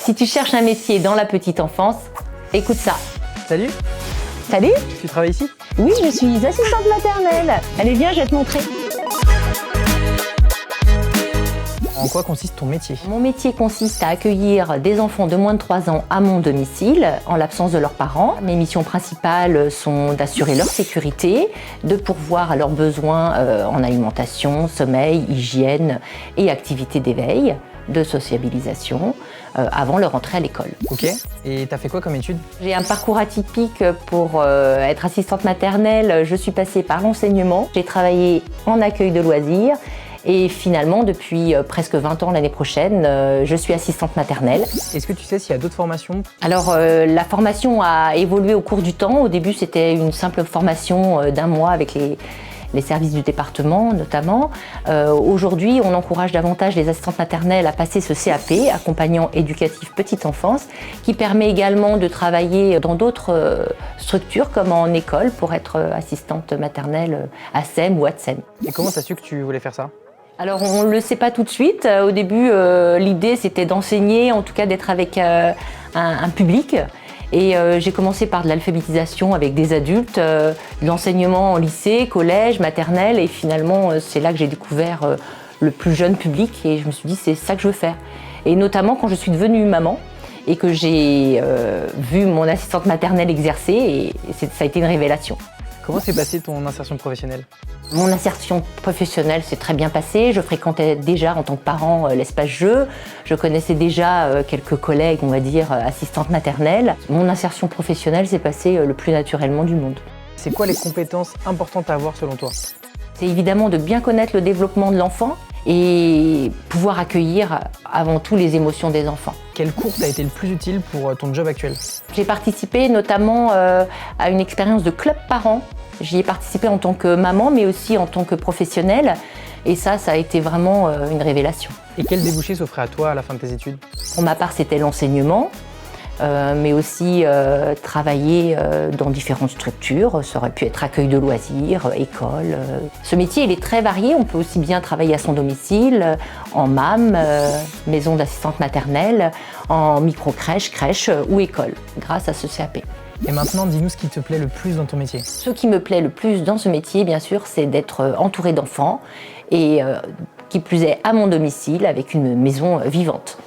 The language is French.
Si tu cherches un métier dans la petite enfance, écoute ça. Salut, Salut. tu travailles ici? Oui, je suis assistante maternelle. Allez, viens, je vais te montrer. En quoi consiste ton métier? Mon métier consiste à accueillir des enfants de moins de 3 ans à mon domicile, en l'absence de leurs parents. Mes missions principales sont d'assurer leur sécurité, de pourvoir à leurs besoins en alimentation, sommeil, hygiène et activités d'éveil, de sociabilisation, avant leur entrée à l'école. Ok, et t'as fait quoi comme études? J'ai un parcours atypique pour être assistante maternelle. Je suis passée par l'enseignement. J'ai travaillé en accueil de loisirs. Et finalement, depuis presque 20 ans l'année prochaine, je suis assistante maternelle. Est-ce que tu sais s'il y a d'autres formations? Alors, la formation a évolué au cours du temps. Au début, c'était une simple formation d'1 mois avec les services du département notamment. Aujourd'hui, on encourage davantage les assistantes maternelles à passer ce CAP, accompagnant éducatif petite enfance, qui permet également de travailler dans d'autres structures comme en école pour être assistante maternelle ASEM ou ATSEM. Et comment t'as su que tu voulais faire ça? Alors on ne le sait pas tout de suite. Au début, l'idée c'était d'enseigner, en tout cas d'être avec un public. Et j'ai commencé par de l'alphabétisation avec des adultes, de l'enseignement en lycée, collège, maternelle. Et finalement, c'est là que j'ai découvert le plus jeune public et je me suis dit c'est ça que je veux faire. Et notamment quand je suis devenue maman et que j'ai vu mon assistante maternelle exercer, et ça a été une révélation. Comment s'est passée ton insertion professionnelle? Mon insertion professionnelle s'est très bien passée. Je fréquentais déjà en tant que parent l'espace jeu. Je connaissais déjà quelques collègues, on va dire, assistantes maternelles. Mon insertion professionnelle s'est passée le plus naturellement du monde. C'est quoi les compétences importantes à avoir selon toi? C'est évidemment de bien connaître le développement de l'enfant et pouvoir accueillir avant tout les émotions des enfants. Quel cours t'a été le plus utile pour ton job actuel? J'ai participé notamment à une expérience de club parents. J'y ai participé en tant que maman, mais aussi en tant que professionnelle. Et ça a été vraiment une révélation. Et quel débouché s'offrait à toi à la fin de tes études? Pour ma part, c'était l'enseignement, mais aussi travailler dans différentes structures. Ça aurait pu être accueil de loisirs, école. Ce métier, il est très varié. On peut aussi bien travailler à son domicile, en MAM, maison d'assistante maternelle, en micro-crèche, crèche ou école, grâce à ce CAP. Et maintenant, dis-nous ce qui te plaît le plus dans ton métier. Ce qui me plaît le plus dans ce métier, bien sûr, c'est d'être entourée d'enfants et qui plus est à mon domicile avec une maison vivante.